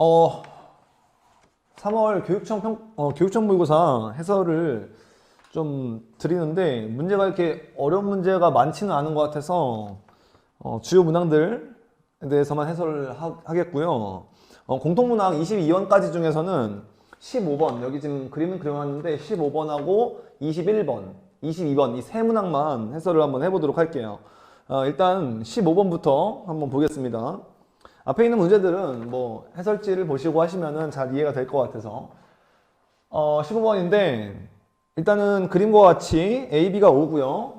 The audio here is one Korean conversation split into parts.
어, 3월 교육청 모의고사 해설을 좀 드리는데 문제가 이렇게 어려운 문제가 많지는 않은 것 같아서 주요 문항들에 대해서만 해설을 하겠고요. 공통문항 22번까지 중에서는 15번, 여기 지금 그림은 그려놨는데 15번하고 21번, 22번 이 세 문항만 해설을 한번 해보도록 할게요. 일단 15번부터 한번 보겠습니다. 앞에 있는 문제들은 뭐 해설지를 보시고 하시면은 잘 이해가 될 것 같아서 15번인데 일단은 그림과 같이 A, B가 5고요.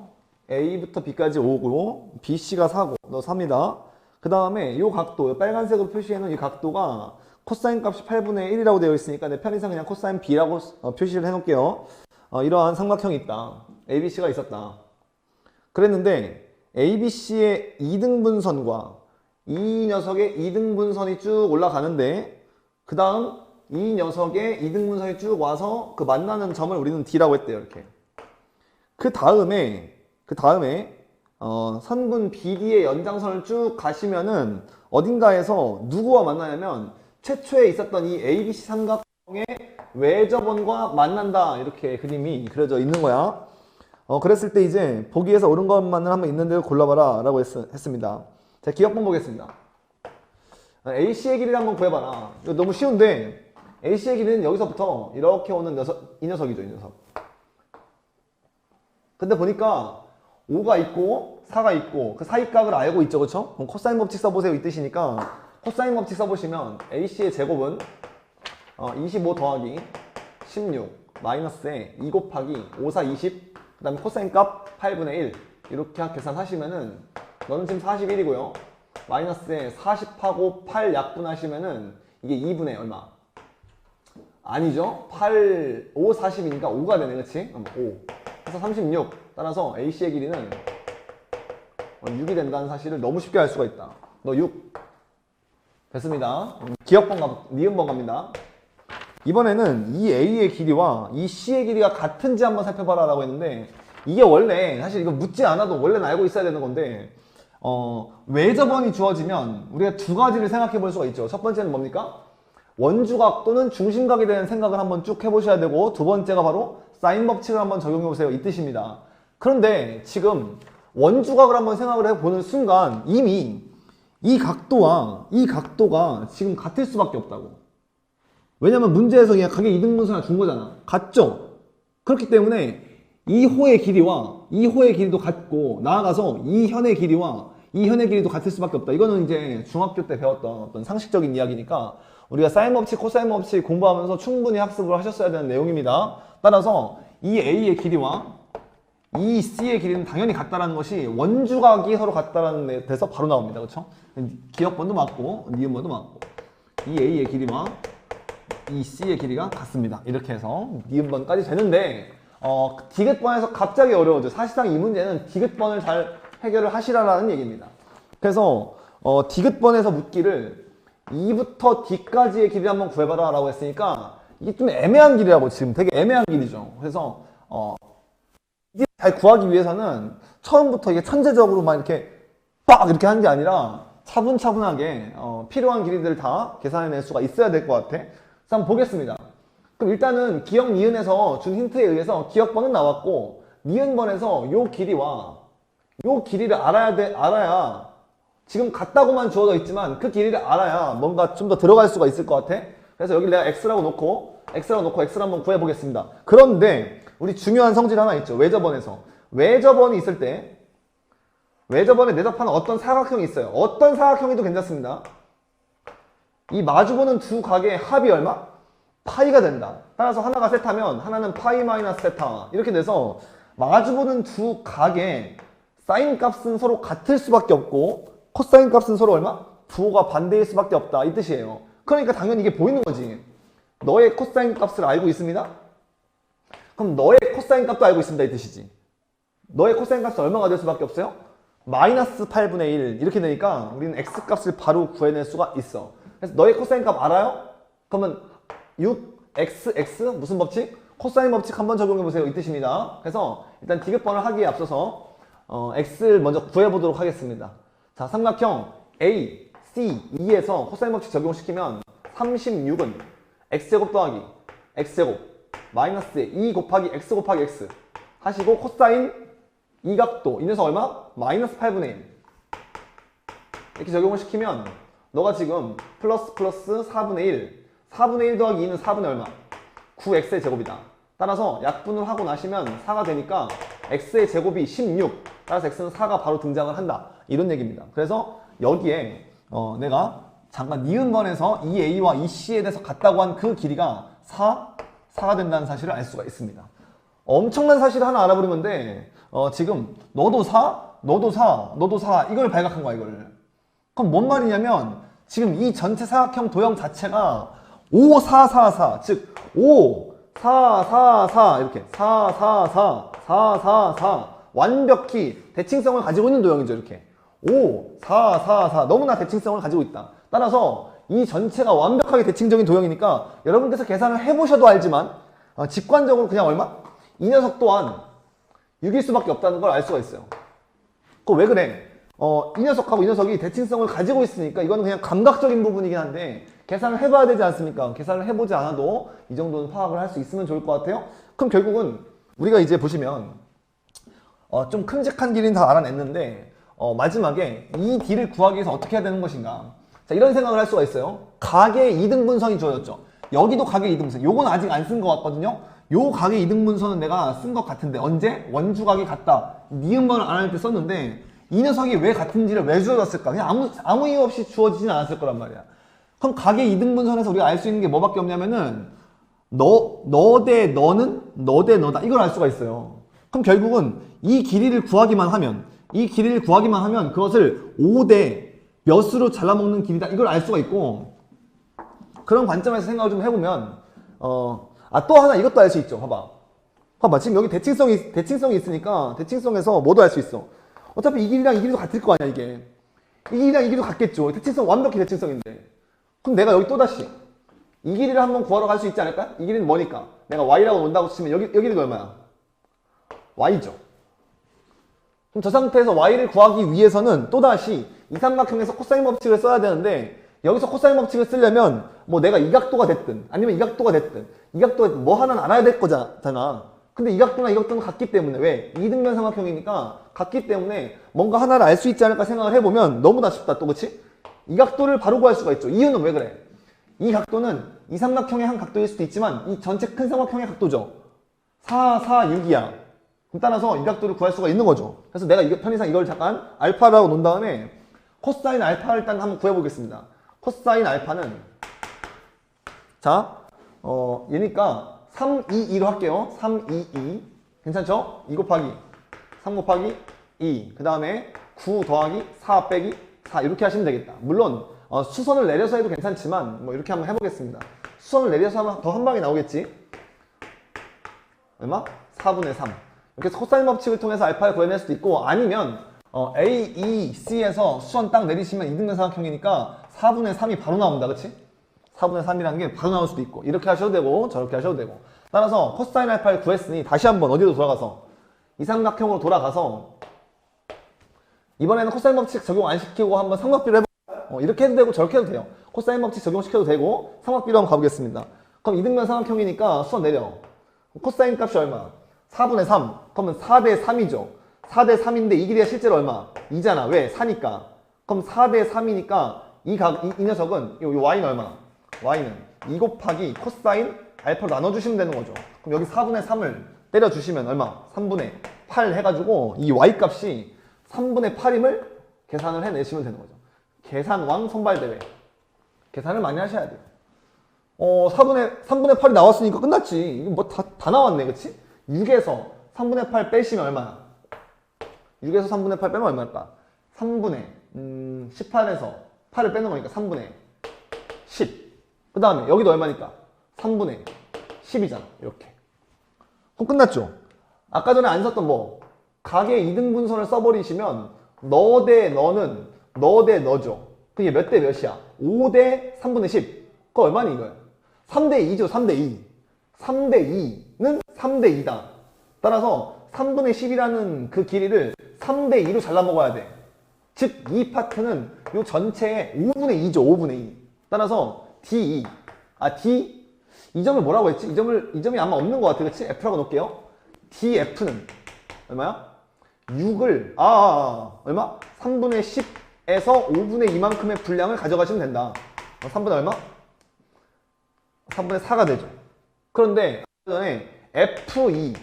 A부터 B까지 5고 B, C가 4고 너 3이다. 그 다음에 이 각도, 빨간색으로 표시해놓은 이 각도가 코사인 값이 8분의 1이라고 되어 있으니까 내 편의상 그냥 코사인 B라고 표시를 해놓을게요. 이러한 삼각형이 있다. ABC가 있었다. 그랬는데 ABC의 2등분선과 이 녀석의 2등분선이 쭉 올라가는데 그 다음 이 녀석의 2등분선이 쭉 와서 그 만나는 점을 우리는 D라고 했대요. 이렇게. 그 다음에 선분 BD의 연장선을 쭉 가시면은 어딘가에서 누구와 만나냐면 최초에 있었던 이 ABC 삼각형의 외접원과 만난다. 이렇게 그림이 그려져 있는 거야. 그랬을 때 이제 보기에서 옳은 것만을 한번 있는 대로 골라봐라 라고 했습니다. 자, 기억본 보겠습니다. AC의 길이를 한번 구해봐라. 이거 너무 쉬운데 AC의 길이는 여기서부터 이렇게 오는 이 녀석이죠. 이 녀석. 근데 보니까 5가 있고 4가 있고 그 사이각을 알고 있죠. 그쵸? 그럼 코사인 법칙 써보세요. 이 뜻이니까 코사인 법칙 써보시면 AC의 제곱은 25 더하기 16 마이너스에 2 곱하기 5, 4, 20 그 다음에 코사인 값 8분의 1 이렇게 계산하시면은 너는 지금 41이고요. 마이너스에 40하고 8 약분하시면은 이게 2분의 얼마? 아니죠. 8, 5, 40이니까 5가 되네. 그치? 5. 그래서 36. 따라서 AC의 길이는 6이 된다는 사실을 너무 쉽게 알 수가 있다. 너 6. 됐습니다. 니은번 갑니다. 이번에는 이 A의 길이와 이 C의 길이가 같은지 한번 살펴봐라 라고 했는데 이게 원래 사실 이거 묻지 않아도 원래는 알고 있어야 되는 건데 외접원이 주어지면 우리가 두 가지를 생각해 볼 수가 있죠. 첫 번째는 뭡니까? 원주각 또는 중심각에 대한 생각을 한번 쭉 해보셔야 되고 두 번째가 바로 사인 법칙을 한번 적용해 보세요. 이 뜻입니다. 그런데 지금 원주각을 한번 생각을 해보는 순간 이미 이 각도가 지금 같을 수밖에 없다고. 왜냐면 문제에서 그냥 각의 이등분선을 준 거잖아. 같죠? 그렇기 때문에 이 호의 길이와 이 호의 길이도 같고 나아가서 이 현의 길이와 이 현의 길이도 같을 수밖에 없다. 이거는 이제 중학교 때 배웠던 어떤 상식적인 이야기니까 우리가 사인 법칙, 코사인 법칙 공부하면서 충분히 학습을 하셨어야 되는 내용입니다. 따라서 이 A의 길이와 이 C의 길이는 당연히 같다라는 것이 원주각이 서로 같다라는 데서 바로 나옵니다. 그렇죠? 기억번도 맞고 니은번도 맞고 이 A의 길이와 이 C의 길이가 같습니다. 이렇게 해서 니은번까지 되는데 디귿번에서 갑자기 어려워져. 사실상 이 문제는 디귿번을 잘 해결을 하시라는 얘기입니다. 그래서 디귿번에서 묻기를 2부터 D까지의 길이를 한번 구해봐라 라고 했으니까 이게 좀 애매한 길이라고. 지금 되게 애매한 길이죠. 그래서 잘 구하기 위해서는 처음부터 이게 천재적으로 막 이렇게 빡 이렇게 하는 게 아니라 차분차분하게 필요한 길이들을 다 계산해낼 수가 있어야 될 것 같아. 그래서 한번 보겠습니다. 그럼 일단은 기억 니은에서 준 힌트에 의해서 기억번은 나왔고 니은번에서 요 길이와 요 길이를 알아야 지금 같다고만 주어져 있지만 그 길이를 알아야 뭔가 좀 더 들어갈 수가 있을 것 같아. 그래서 여기 내가 X라고 놓고 X를 한번 구해보겠습니다. 그런데 우리 중요한 성질 하나 있죠. 외접원이 있을 때 외접원에 내접하는 어떤 사각형이 있어요. 어떤 사각형이도 괜찮습니다. 이 마주보는 두 각의 합이 얼마? 파이가 된다. 따라서 하나가 세타면 하나는 파이 마이너스 세타 이렇게 돼서 마주보는 두 각의 사인 값은 서로 같을 수밖에 없고 코사인 값은 서로 얼마? 부호가 반대일 수밖에 없다. 이 뜻이에요. 그러니까 당연히 이게 보이는 거지. 너의 코사인 값을 알고 있습니다. 그럼 너의 코사인 값도 알고 있습니다. 이 뜻이지. 너의 코사인 값은 얼마가 될 수밖에 없어요? 마이너스 8분의 1 이렇게 되니까 우리는 x 값을 바로 구해낼 수가 있어. 그래서 너의 코사인 값 알아요? 그러면 6x 무슨 법칙? 코사인 법칙 한번 적용해보세요. 이 뜻입니다. 그래서 일단 디귿번을 하기에 앞서서 x를 먼저 구해보도록 하겠습니다. 자, 삼각형 A, C, E에서 코사인 법칙 적용시키면 36은 x제곱 더하기 x제곱 마이너스 2 곱하기 x 곱하기 x 하시고 코사인 이 각도 이 녀석 얼마? 마이너스 8분의 1 이렇게 적용을 시키면 너가 지금 플러스 4분의 1 4분의 1 더하기 2는 4분의 얼마? 9x의 제곱이다. 따라서 약분을 하고 나시면 4가 되니까 x의 제곱이 16 따라서 x는 4가 바로 등장을 한다. 이런 얘기입니다. 그래서 여기에 내가 잠깐 니은번에서 2a와 2c에 대해서 같다고 한 그 길이가 4가 된다는 사실을 알 수가 있습니다. 엄청난 사실을 하나 알아버리면 돼. 지금 너도 4, 너도 4, 너도 4 이걸 발각한 거야 이걸. 그럼 뭔 말이냐면 지금 이 전체 사각형 도형 자체가 5, 4, 4, 4 즉 5, 4, 4, 4 이렇게 4, 4, 4, 4, 4, 4 완벽히 대칭성을 가지고 있는 도형이죠. 이렇게 5, 4, 4, 4 너무나 대칭성을 가지고 있다. 따라서 이 전체가 완벽하게 대칭적인 도형이니까 여러분께서 계산을 해보셔도 알지만 직관적으로 그냥 얼마? 이 녀석 또한 6일 수밖에 없다는 걸 알 수가 있어요. 그거 왜 그래? 이 녀석하고 이 녀석이 대칭성을 가지고 있으니까 이거는 그냥 감각적인 부분이긴 한데 계산을 해봐야 되지 않습니까? 계산을 해보지 않아도 이 정도는 파악을 할 수 있으면 좋을 것 같아요. 그럼 결국은 우리가 이제 보시면 좀 큼직한 길이는 다 알아냈는데 마지막에 이 D를 구하기 위해서 어떻게 해야 되는 것인가? 자, 이런 생각을 할 수가 있어요. 각의 이등분선이 주어졌죠. 여기도 각의 이등분선. 요건 아직 안 쓴 것 같거든요. 요 각의 이등분선은 내가 쓴 것 같은데 언제? 원주각이 같다. 니은번을 안 할 때 썼는데 이 녀석이 왜 같은지를 왜 주어졌을까? 그냥 아무 이유 없이 주어지진 않았을 거란 말이야. 그럼 각의 이등분선에서 우리가 알 수 있는 게 뭐밖에 없냐면은 너 대 너는 너 대 너다. 이걸 알 수가 있어요. 그럼 결국은 이 길이를 구하기만 하면 그것을 5대 몇으로 잘라먹는 길이다. 이걸 알 수가 있고 그런 관점에서 생각을 좀 해보면 또 하나 이것도 알 수 있죠. 봐봐. 지금 여기 대칭성이 있으니까 대칭성에서 뭐도 알 수 있어. 어차피 이 길이랑 이 길이도 같을 거 아니야 이게. 이 길이랑 이 길이도 같겠죠. 대칭성 완벽히 대칭성인데. 그럼 내가 여기 또다시 이 길이를 한번 구하러 갈 수 있지 않을까? 이 길이는 뭐니까? 내가 y라고 논다고 치면 여기는 얼마야? y죠. 그럼 저 상태에서 y를 구하기 위해서는 또다시 이 삼각형에서 코사인 법칙을 써야 되는데 여기서 코사인 법칙을 쓰려면 뭐 내가 이 각도가 됐든 아니면 이 각도가 됐든 이 각도가 뭐 하나는 알아야 될 거잖아. 근데 이 각도나 이 각도는 같기 때문에 왜? 이등변 삼각형이니까 같기 때문에 뭔가 하나를 알 수 있지 않을까 생각을 해보면 너무나 쉽다 또 그치? 이 각도를 바로 구할 수가 있죠. 이유는 왜 그래? 이 각도는 이 삼각형의 한 각도일 수도 있지만 이 전체 큰 삼각형의 각도죠. 4, 4, 6이야. 그럼 따라서 이 각도를 구할 수가 있는 거죠. 그래서 내가 편의상 이걸 잠깐 알파라고 놓은 다음에 코사인 알파를 일단 한번 구해보겠습니다. 코사인 알파는 자, 얘니까 3, 2, 2로 할게요. 3, 2, 2 괜찮죠? 2 곱하기 3 곱하기 2 그 다음에 9 더하기 4 빼기 4 이렇게 하시면 되겠다. 물론 수선을 내려서 해도 괜찮지만 뭐 이렇게 한번 해보겠습니다. 수선을 내려서 하면 더 한 방에 나오겠지? 얼마? 4분의 3 이렇게 해서 코사인 법칙을 통해서 알파를 구해낼 수도 있고 아니면 A, E, C에서 수선 딱 내리시면 이등변 삼각형이니까 4분의 3이 바로 나온다 그치? 4분의 3이라는 게 바로 나올 수도 있고 이렇게 하셔도 되고 저렇게 하셔도 되고 따라서 코사인 알파를 구했으니 다시 한번 어디로 돌아가서 이 삼각형으로 돌아가서 이번에는 코사인 법칙 적용 안 시키고 한번 삼각비를 해볼까요? 이렇게 해도 되고 저렇게 해도 돼요. 코사인 법칙 적용시켜도 되고 삼각비로 한번 가보겠습니다. 그럼 이등변 삼각형이니까 수선 내려. 코사인 값이 얼마? 4분의 3 그러면 4대 3이죠. 4대 3인데 이 길이가 실제로 얼마? 2잖아. 왜? 4니까. 그럼 4대 3이니까 이 녀석은 이 y는 얼마? y는 2 곱하기 코사인 알파로 나눠주시면 되는 거죠. 그럼 여기 4분의 3을 때려주시면 얼마? 3분의 8 해가지고 이 y 값이 3분의 8임을 계산을 해내시면 되는 거죠. 계산왕 선발대회. 계산을 많이 하셔야 돼요. 3분의 8이 나왔으니까 끝났지. 이거 뭐 다 나왔네, 그치? 6에서 3분의 8 빼시면 얼마야? 6에서 3분의 8 빼면 얼마일까? 3분의 18에서 8을 빼는 거니까 3분의 10. 그 다음에 여기도 얼마니까? 3분의 10이잖아. 이렇게. 그럼 끝났죠? 아까 전에 안 썼던 뭐 각의 이등분선을 써버리시면 너 대 너는 너 대 너죠. 그게 몇 대 몇이야? 5 대 3분의 10. 그거 얼마니 이거야? 3대 2죠. 3대 2. 3대 2는 3대 2다. 따라서 3분의 10이라는 그 길이를 3대 2로 잘라 먹어야 돼. 즉 이 파트는 이 전체의 5분의 2죠. 5분의 2. 따라서 D2. 이 점을 뭐라고 했지? 이 점이 아마 없는 것 같아. 그치? F라고 놓을게요. DF는 얼마야? 6을, 얼마? 3분의 10에서 5분의 2만큼의 분량을 가져가시면 된다. 3분의 얼마? 3분의 4가 되죠. 그런데, 전에 F2.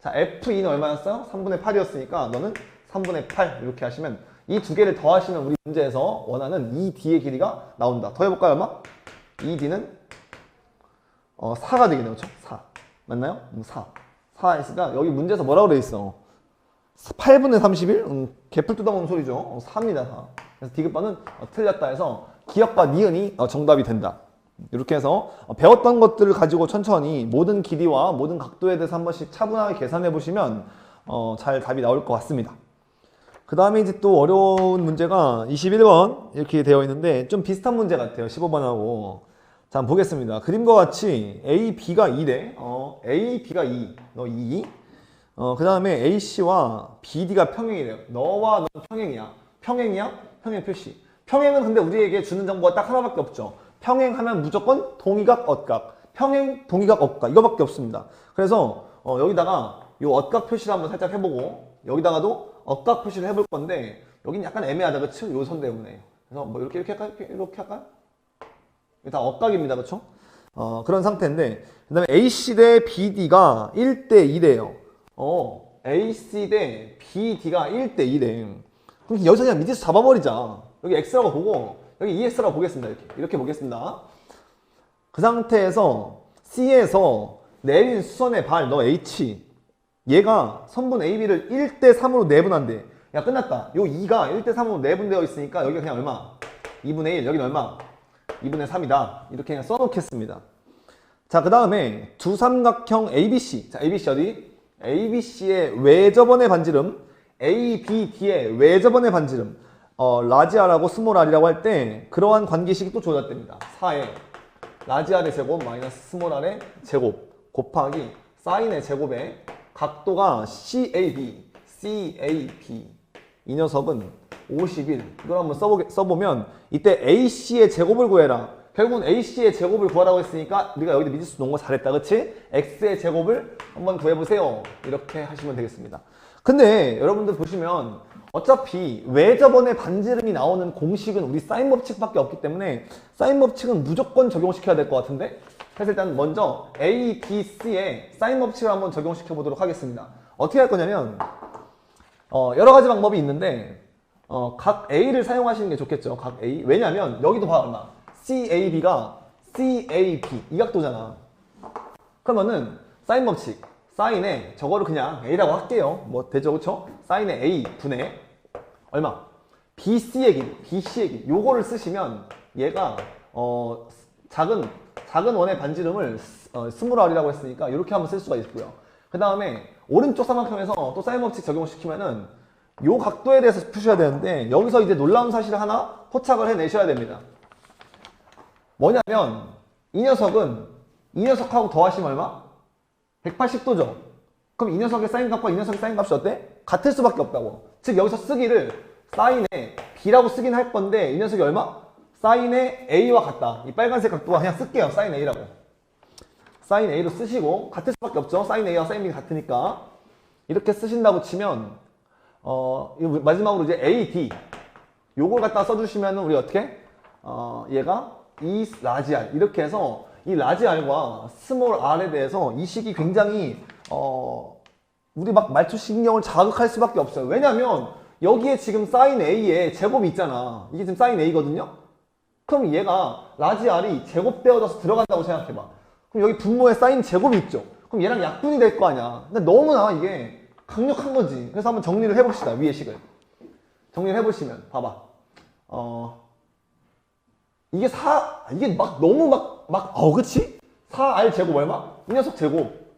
자, F2는 얼마였어요? 3분의 8이었으니까 너는 3분의 8 이렇게 하시면 이 두 개를 더하시면 우리 문제에서 원하는 이 D의 길이가 나온다. 더해볼까요, 얼마? 이 D는 4가 되겠네요. 그렇죠? 4. 맞나요? 4. 4 했으니까 여기 문제에서 뭐라고 되어 있어? 8분의 31? 개풀 뜯어먹는 소리죠. 4입니다. 4. 그래서 디귿번은 틀렸다 해서 기역과 니은이 정답이 된다. 이렇게 해서 배웠던 것들을 가지고 천천히 모든 길이와 모든 각도에 대해서 한 번씩 차분하게 계산해 보시면 잘 답이 나올 것 같습니다. 그 다음에 이제 또 어려운 문제가 21번 이렇게 되어 있는데 좀 비슷한 문제 같아요. 15번하고. 자, 한번 보겠습니다. 그림과 같이 A, B가 2래. A, B가 2. 너 2. 그 다음에 AC와 BD가 평행이래요. 너와 너 평행이야. 평행이야? 평행 표시. 평행은 근데 우리에게 주는 정보가 딱 하나밖에 없죠. 평행하면 무조건 동의각, 억각. 평행, 동의각, 억각. 이거밖에 없습니다. 그래서 여기다가 이 억각 표시를 한번 살짝 해보고 여기다가도 억각 표시를 해볼 건데 여긴 약간 애매하다. 그치? 요 선 때문에. 그래서 뭐 이렇게 할까요? 이렇게 할까요? 이게 다 억각입니다. 그쵸? 그런 상태인데 그 다음에 AC 대 BD가 1대 2래요. AC 대 BD가 1대 2래. 그럼 여기서 그냥 밑에서 잡아버리자. 여기 X라고 보고 여기 EX라고 보겠습니다. 이렇게 보겠습니다. 그 상태에서 C에서 내린 수선의 발, 너 H. 얘가 선분 AB를 1대 3으로 내분한대. 야, 끝났다. 요 2가 1대 3으로 내분되어 있으니까 여기가 그냥 얼마? 2분의 1. 여기는 얼마? 2분의 3이다. 이렇게 그냥 써놓겠습니다. 자, 그 다음에 두 삼각형 ABC. 자, ABC 어디? ABC의 외접원의 반지름, ABD의 외접원의 반지름, 라지 R하고 스몰 R이라고 할 때 그러한 관계식이 또 조작됩니다. 4에 라지 R의 제곱 마이너스 스몰 R의 제곱 곱하기 사인의 제곱에 각도가 CAB, 이 녀석은 51. 이걸 한번 써보면 이때 AC의 제곱을 구해라. 결국은 AC의 제곱을 구하라고 했으니까 우리가 여기다 미지수 놓은 거 잘했다. 그치? X의 제곱을 한번 구해보세요. 이렇게 하시면 되겠습니다. 근데 여러분들 보시면 어차피 외접원의 반지름이 나오는 공식은 우리 사인 법칙밖에 없기 때문에 사인 법칙은 무조건 적용시켜야 될 것 같은데 그래서 일단 먼저 A, B, C에 사인 법칙을 한번 적용시켜 보도록 하겠습니다. 어떻게 할 거냐면 여러 가지 방법이 있는데 각 A를 사용하시는 게 좋겠죠. 각 A. 왜냐면 여기도 봐 얼마. CAB가 CAB 이 각도잖아. 그러면은 사인 법칙 사인에 저거를 그냥 A라고 할게요. 뭐 되죠, 그쵸? 사인에 A 분의 얼마? BC의 길이, BC의 길이. 요거를 쓰시면 얘가 작은 원의 반지름을 스몰 R이라고 했으니까 이렇게 한번 쓸 수가 있고요. 그 다음에 오른쪽 삼각형에서 또 사인 법칙 적용시키면은 요 각도에 대해서 푸셔야 되는데 여기서 이제 놀라운 사실을 하나 포착을 해내셔야 됩니다. 뭐냐면 이 녀석하고 더하시면 얼마? 180도죠. 그럼 이 녀석의 사인 값과 이 녀석의 사인 값이 어때? 같을 수밖에 없다고. 즉 여기서 쓰기를 사인에 B라고 쓰긴 할 건데 이 녀석이 얼마? 사인의 A와 같다. 이 빨간색 각도가 그냥 쓸게요. 사인 A라고. 사인 A로 쓰시고 같을 수밖에 없죠. 사인 A와 사인 B가 같으니까 이렇게 쓰신다고 치면 마지막으로 이제 AD 요걸 갖다 써주시면 우리 어떻게? 얘가 이 라지 R 이렇게 해서 이 라지 R과 스몰 R에 대해서 이 식이 굉장히 우리 막 말투신경을 자극할 수밖에 없어요. 왜냐면 여기에 지금 사인 A에 제곱이 있잖아. 이게 지금 사인 A거든요. 그럼 얘가 라지 R이 제곱되어져서 들어간다고 생각해봐. 그럼 여기 분모에 사인 제곱이 있죠. 그럼 얘랑 약분이 될 거 아니야. 근데 너무나 이게 강력한 거지. 그래서 한번 정리를 해봅시다. 위의 식을. 정리를 해보시면 봐봐. 이게 막 너무 그치? 4R 제곱 얼마? 이 녀석 제곱.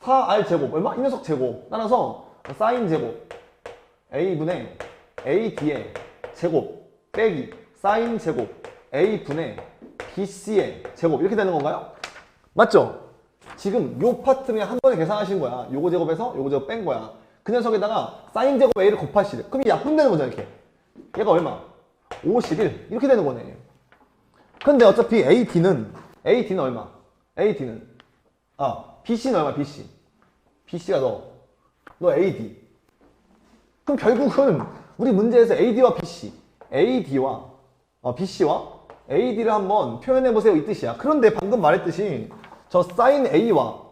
4R 제곱 얼마? 이 녀석 제곱. 따라서 사인 제곱 A분의 AD의 제곱 빼기 사인 제곱 A분의 BC의 제곱 이렇게 되는 건가요? 맞죠? 지금 요 파트면 한 번에 계산하신 거야. 요거 제곱에서 요거 제곱 뺀 거야. 그 녀석에다가 사인 제곱 A를 곱하시래. 그럼 이 약분되는 거잖아. 이렇게. 얘가 얼마? 51 이렇게 되는 거네. 근데 어차피 AD는 얼마? AD는 BC는 얼마? BC가 너 AD. 그럼 결국은 우리 문제에서 BC와 AD를 한번 표현해보세요 이 뜻이야. 그런데 방금 말했듯이 저 sin A와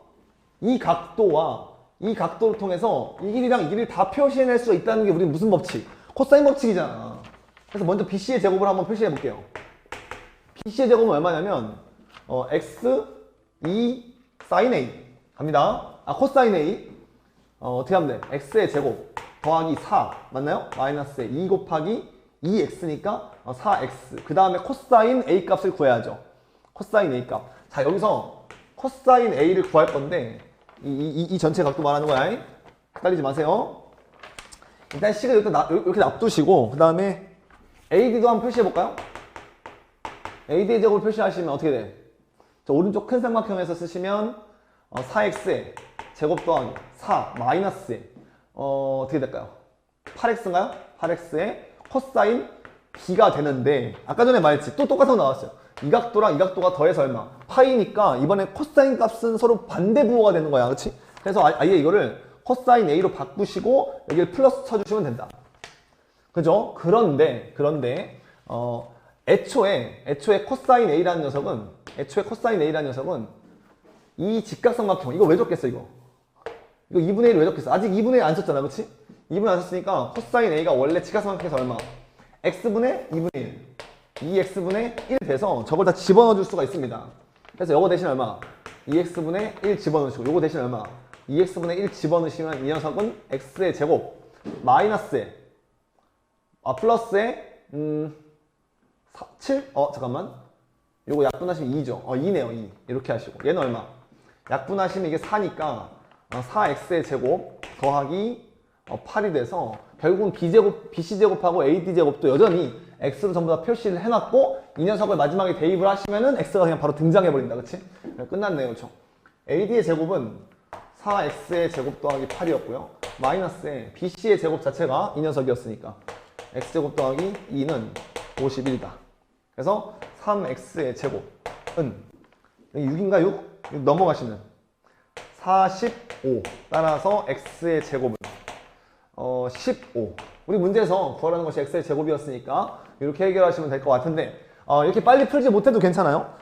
이 각도를 통해서 이 길이랑 이 길이를 다 표시해낼 수가 있다는 게 우리 무슨 법칙? 코사인 법칙이잖아. 그래서 먼저 BC의 제곱을 한번 표시해볼게요. BC의 제곱은 얼마냐면 X 2 sin A 갑니다. 코사인 A 어떻게 하면 돼? X의 제곱 더하기 4 맞나요? 마이너스 2 곱하기 2X니까 4X 그 다음에 코사인 A 값을 구해야죠. 코사인 A 값. 자 여기서 코사인 A를 구할 건데 이 전체 각도 말하는 거야. 헷갈리지 마세요. 일단 C를 이렇게 놔두시고 그 다음에 AD도 한번 표시해볼까요? AD의 제곱을 표시하시면 어떻게 돼? 저 오른쪽 큰 삼각형에서 쓰시면 4X의 제곱 더하기 4 마이너스에 어떻게 될까요? 8X인가요? 8X의 코사인 B가 되는데 아까 전에 말했지. 또 똑같은 거 나왔어요. 이 각도랑 이 각도가 더해서 얼마? 파이니까 이번에 코사인 값은 서로 반대 부호가 되는 거야. 그렇지? 그래서 아예 이거를 코사인 A로 바꾸시고 여기를 플러스 쳐주시면 된다. 그죠? 그런데 애초에 코사인 A라는 녀석은 이 직각삼각형 이거 왜 줬겠어 이거 2분의 1 왜 줬겠어? 아직 2분의 1 안 썼잖아. 그치? 2분의 1 안 썼으니까 코사인 A가 원래 직각삼각형에서 얼마? X분의 2분의 1 2X분의 1 돼서 저걸 다 집어넣어 줄 수가 있습니다. 그래서 요거 대신 얼마? 2X분의 1 집어넣으시고 요거 대신 얼마? 2X분의 1 집어넣으시면 이 녀석은 X의 제곱 마이너스에 플러스에 7? 잠깐만 요거 약분하시면 2죠. 2네요 2 이렇게 하시고 얘는 얼마? 약분하시면 이게 4니까 4X의 제곱 더하기 8이 돼서 결국은 BC제곱하고 AD제곱도 여전히 X로 전부 다 표시를 해놨고 이 녀석을 마지막에 대입을 하시면은 X가 그냥 바로 등장해버린다. 그치? 끝났네요. 그쵸? AD의 제곱은 4X의 제곱 더하기 8이었고요. 마이너스에 BC의 제곱 자체가 이 녀석이었으니까 X제곱 더하기 2는 51이다. 그래서 3X의 제곱은 6인가 6 넘어가시면 45 따라서 X의 제곱은 15 우리 문제에서 구하라는 것이 X의 제곱이었으니까 이렇게 해결하시면 될 것 같은데 이렇게 빨리 풀지 못해도 괜찮아요.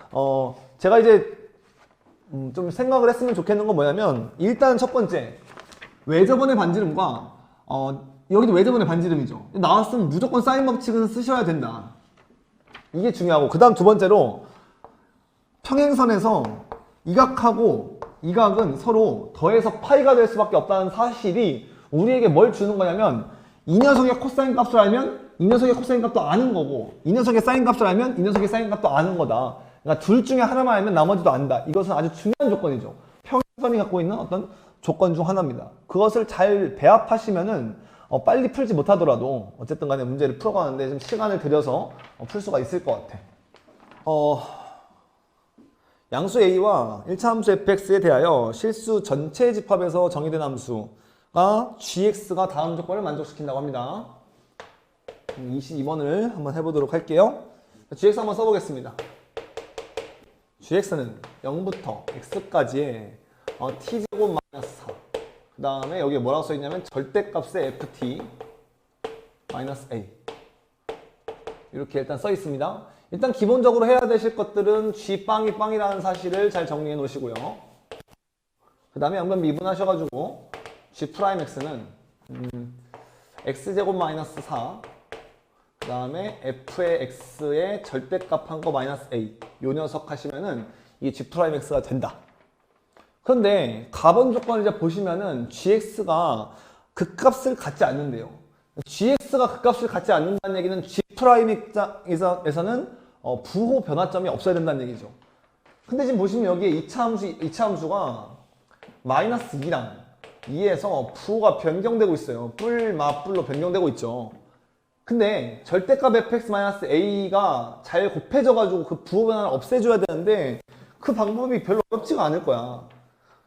제가 이제 좀 생각을 했으면 좋겠는 건 뭐냐면 일단 첫 번째 외접원의 반지름과 여기도 외접원의 반지름이죠. 나왔으면 무조건 사인 법칙은 쓰셔야 된다. 이게 중요하고 그 다음 두 번째로 평행선에서 이 각하고 이 각은 서로 더해서 파이가 될 수밖에 없다는 사실이 우리에게 뭘 주는 거냐면 이 녀석의 코사인 값을 알면 이 녀석의 코사인 값도 아는 거고 이 녀석의 사인 값을 알면 이 녀석의 사인 값도 아는 거다. 그러니까 둘 중에 하나만 알면 나머지도 안다. 이것은 아주 중요한 조건이죠. 평행선이 갖고 있는 어떤 조건 중 하나입니다. 그것을 잘 배합하시면은 빨리 풀지 못하더라도 어쨌든 간에 문제를 풀어가는데 좀 시간을 들여서 풀 수가 있을 것 같아. 양수 A와 1차 함수 fx에 대하여 실수 전체 집합에서 정의된 함수가 gx가 다음 조건을 만족시킨다고 합니다. 22번을 한번 해보도록 할게요. gx 한번 써보겠습니다. gx는 0부터 x까지의 t제곱 마이너스 4. 그 다음에 여기에 뭐라고 써있냐면 절대값의 ft 마이너스 a 이렇게 일단 써있습니다. 일단 기본적으로 해야 되실 것들은 g 빵이 빵이라는 사실을 잘 정리해 놓으시고요. 그 다음에 한번 미분하셔가지고 g 프라임 x는 x제곱 마이너스 4 그 다음에 f의 x의 절대값 한 거 마이너스 a 요 녀석 하시면은 이게 g 프라임 x가 된다. 그런데 가번 조건을 이제 보시면은 gx가 극값을 갖지 않는데요. gx가 극값을 갖지 않는다는 얘기는 g 프라임 입장에서는 부호 변화점이 없어야 된다는 얘기죠. 근데 지금 보시면 여기에 2차 함수가 마이너스 2랑 2에서 부호가 변경되고 있어요. 뿔, 마뿔로 변경되고 있죠. 근데 절대값 fx-a가 잘 곱해져가지고 그 부호 변화를 없애줘야 되는데 그 방법이 별로 어렵지가 않을 거야.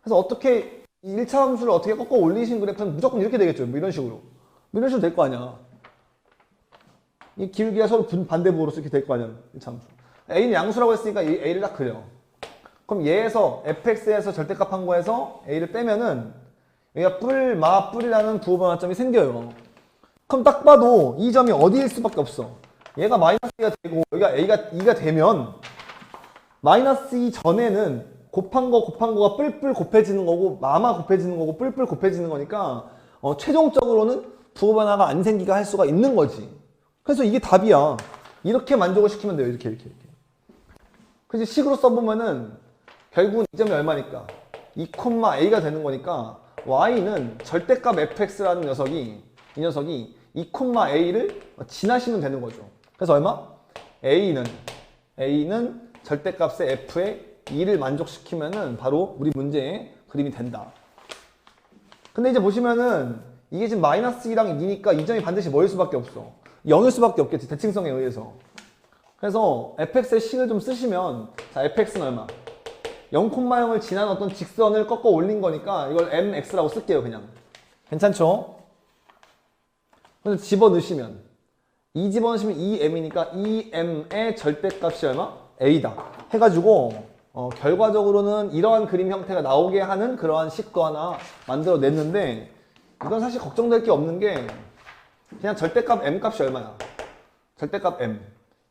그래서 어떻게 1차 함수를 어떻게 꺾어 올리신 그래프는 무조건 이렇게 되겠죠. 뭐 이런 식으로. 이런 식으로 될 거 아니야. 이 기울기가 서로 반대부호로 이렇게 될 거 아니야. 1차 함수. a는 양수라고 했으니까 이 a를 딱 그려. 그럼 얘에서 fx에서 절대값 한 거에서 a를 빼면은 여기가 뿔이라는 부호반환점이 생겨요. 그럼 딱 봐도 이 점이 어디일 수밖에 없어. 얘가 마이너스 2가 되고 여기가 a가 2가 되면 마이너스 2 전에는 곱한 거가 뿔뿔 곱해지는 거고 마마 곱해지는 거고 뿔뿔 곱해지는 거니까 최종적으로는 부호반화가 안 생기게 할 수가 있는 거지. 그래서 이게 답이야. 이렇게 만족을 시키면 돼요. 이렇게. 그래서 식으로 써보면은 결국은 이 점이 얼마니까 2,a가 되는 거니까 y는 절대값 fx라는 이 녀석이 2,a를 지나시면 되는 거죠. 그래서 얼마? a는 절대값의 f에 2를 만족시키면은 바로 우리 문제의 그림이 된다. 근데 이제 보시면은 이게 지금 마이너스 2랑 2니까 이 점이 반드시 뭐일 수밖에 없어. 0일 수밖에 없겠지. 대칭성에 의해서. 그래서 fx의 식을 좀 쓰시면 자 fx는 얼마? 0,0을 지난 어떤 직선을 꺾어 올린 거니까 이걸 mx라고 쓸게요. 그냥. 괜찮죠? 그래서 집어넣으시면 2 집어넣으시면 2m이니까 2m의 절대값이 얼마? a다. 해가지고 결과적으로는 이러한 그림 형태가 나오게 하는 그러한 식도 하나 만들어 냈는데 이건 사실 걱정될 게 없는 게 그냥 절대값 m 값이 얼마야? 절대값 m.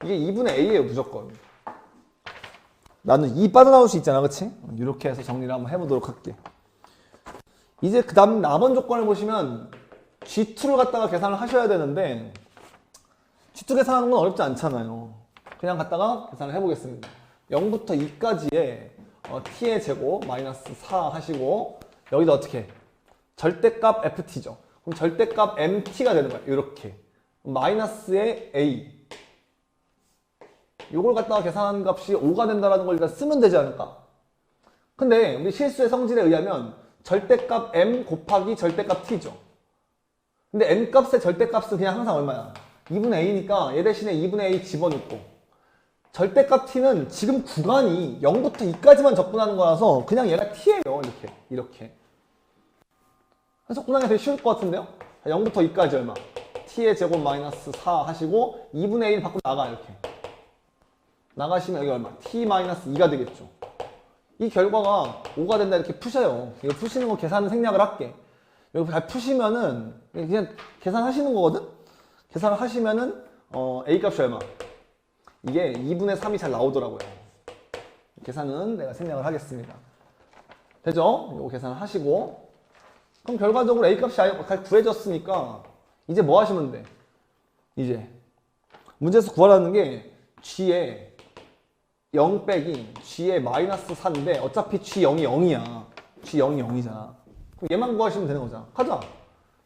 이게 2분의 a예요, 무조건. 나는 2 빠져나올 수 있잖아, 그치? 이렇게 해서 정리를 한번 해보도록 할게. 이제 그 다음 남은 조건을 보시면 G2를 갖다가 계산을 하셔야 되는데 G2 계산하는 건 어렵지 않잖아요. 그냥 갖다가 계산을 해보겠습니다. 0부터 2까지의 t의 제곱 마이너스 4 하시고 여기다 어떻게 해? 절대값 ft죠. 그럼 절대값 mt가 되는 거야. 이렇게 마이너스의 a 이걸 갖다가 계산한 값이 5가 된다는 걸 일단 쓰면 되지 않을까? 근데 우리 실수의 성질에 의하면 절대값 m 곱하기 절대값 t죠. 근데 m 값의 절대값은 그냥 항상 얼마야? 2분의 a니까 얘 대신에 2분의 a 집어넣고 절대값 t는 지금 구간이 0부터 2까지만 접근하는 거라서 그냥 얘가 t예요. 이렇게. 그래서 접근하기 되게 쉬울 것 같은데요? 0부터 2까지 얼마? t의 제곱 마이너스 4 하시고 2분의 1 밖으로 나가 이렇게. 나가시면 여기 얼마? t 마이너스 2가 되겠죠. 이 결과가 5가 된다 이렇게 푸셔요. 이거 푸시는 거 계산은 생략을 할게. 여기 잘 푸시면은 그냥 계산하시는 거거든? 계산을 하시면은 a 값이 얼마? 이게 2분의 3이 잘 나오더라고요. 계산은 내가 생략을 하겠습니다. 되죠? 이거 계산을 하시고 그럼 결과적으로 a 값이 잘 구해졌으니까 이제 뭐 하시면 돼? 이제 문제에서 구하라는 게 g에 0 빼기 g의 마이너스 4인데 어차피 g0이 0이야. g0이 0이잖아. 그럼 얘만 구하시면 되는 거잖아. 가자.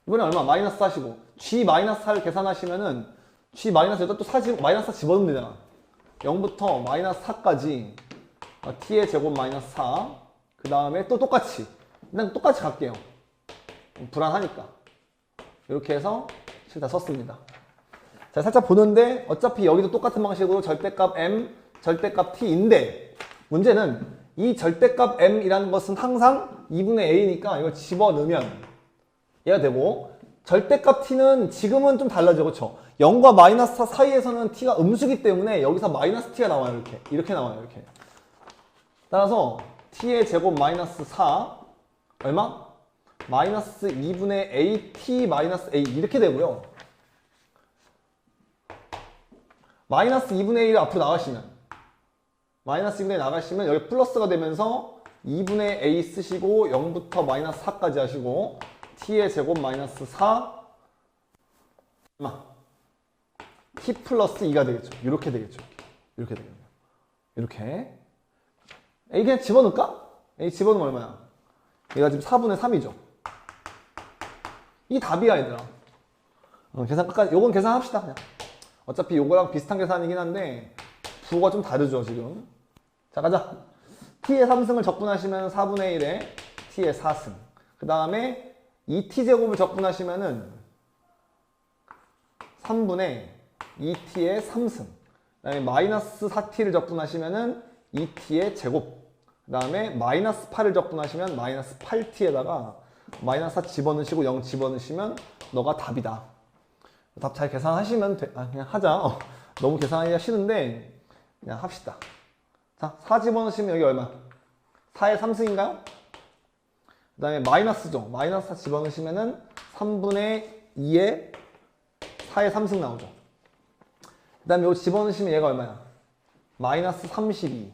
이번에 얼마? 마이너스 4시고 g 마이너스 4를 계산하시면은 g 마이너스 여기다 또 4 마이너스 4 집어넣으면 되잖아. 0부터 마이너스 4까지 t의 제곱 마이너스 4 그 다음에 또 똑같이 그냥 똑같이 갈게요. 불안하니까 이렇게 해서 실 다 썼습니다. 자, 살짝 보는데 어차피 여기도 똑같은 방식으로 절대값 m, 절대값 t인데 문제는 이 절대값 m이라는 것은 항상 2분의 a니까 이걸 집어넣으면 얘가 되고 절대값 t는 지금은 좀 달라져. 그렇죠? 0과 마이너스 4 사이에서는 t가 음수기 때문에 여기서 마이너스 t가 나와요. 이렇게 나와요. 이렇게. 따라서 t의 제곱 마이너스 4 얼마? 마이너스 2분의 at 마이너스 a 이렇게 되고요. 마이너스 2분의 1을 앞으로 나가시면 마이너스 2분의 1 나가시면 여기 플러스가 되면서 2분의 a 쓰시고 0부터 마이너스 4까지 하시고 t의 제곱 마이너스 4 얼마? t 플러스 2가 되겠죠. 이렇게 되겠죠. 이렇게 되겠네요. 이렇게 a 그냥 집어넣을까? a 집어넣으면 얼마야? 얘가 지금 4분의 3이죠. 이게 답이야 얘들아. 계산 끝까지 요건 계산합시다 그냥. 어차피 요거랑 비슷한 계산이긴 한데 부호가 좀 다르죠 지금. 자 가자. t의 3승을 적분하시면 4분의 1에 t의 4승 그 다음에 2t제곱을 적분하시면은 3분의 2t의 3승 그 다음에 마이너스 4t를 적분하시면은 2t의 제곱 그 다음에 마이너스 8을 적분하시면 마이너스 8t에다가 마이너스 4 집어넣으시고 0 집어넣으시면 너가 답이다. 답 잘 계산하시면 돼. 그냥 하자. 너무 계산하기가 싫은데 그냥 합시다. 자, 4 집어넣으시면 여기 얼마? 4의 3승인가요? 그 다음에 마이너스죠. 마이너스 4 집어넣으시면은 3분의 2에 4의 3승 나오죠. 그 다음에 이거 집어넣으시면 얘가 얼마야? 마이너스 32.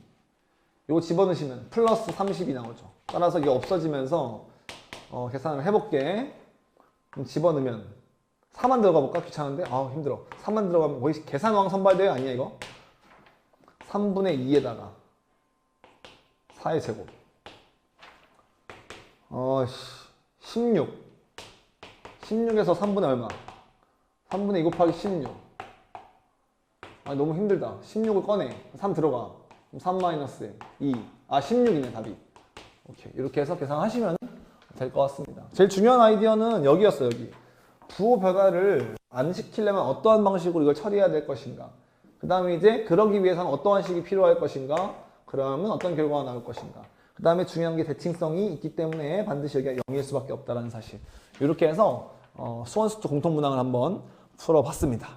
이거 집어넣으시면 플러스 32 나오죠. 따라서 이게 없어지면서 계산을 해볼게. 그럼 집어넣으면 4만 들어가 볼까? 귀찮은데? 아우 힘들어. 4만 들어가면 거의 계산왕 선발대회 아니야 이거? 3분의 2에다가 4의 제곱 16 16에서 3분의 얼마? 3분의 2 곱하기 16 너무 힘들다. 16을 꺼내. 3 들어가. 3 마이너스 2 16이네 답이. 오케이. 이렇게 해서 계산하시면 될 것 같습니다. 제일 중요한 아이디어는 여기였어요. 여기 부호 변화를 안 시키려면 어떠한 방식으로 이걸 처리해야 될 것인가, 그 다음에 이제 그러기 위해서는 어떠한 식이 필요할 것인가, 그러면 어떤 결과가 나올 것인가, 그 다음에 중요한 게 대칭성이 있기 때문에 반드시 여기가 0일 수밖에 없다는 사실. 이렇게 해서 수원 수투 공통 문항을 한번 풀어봤습니다.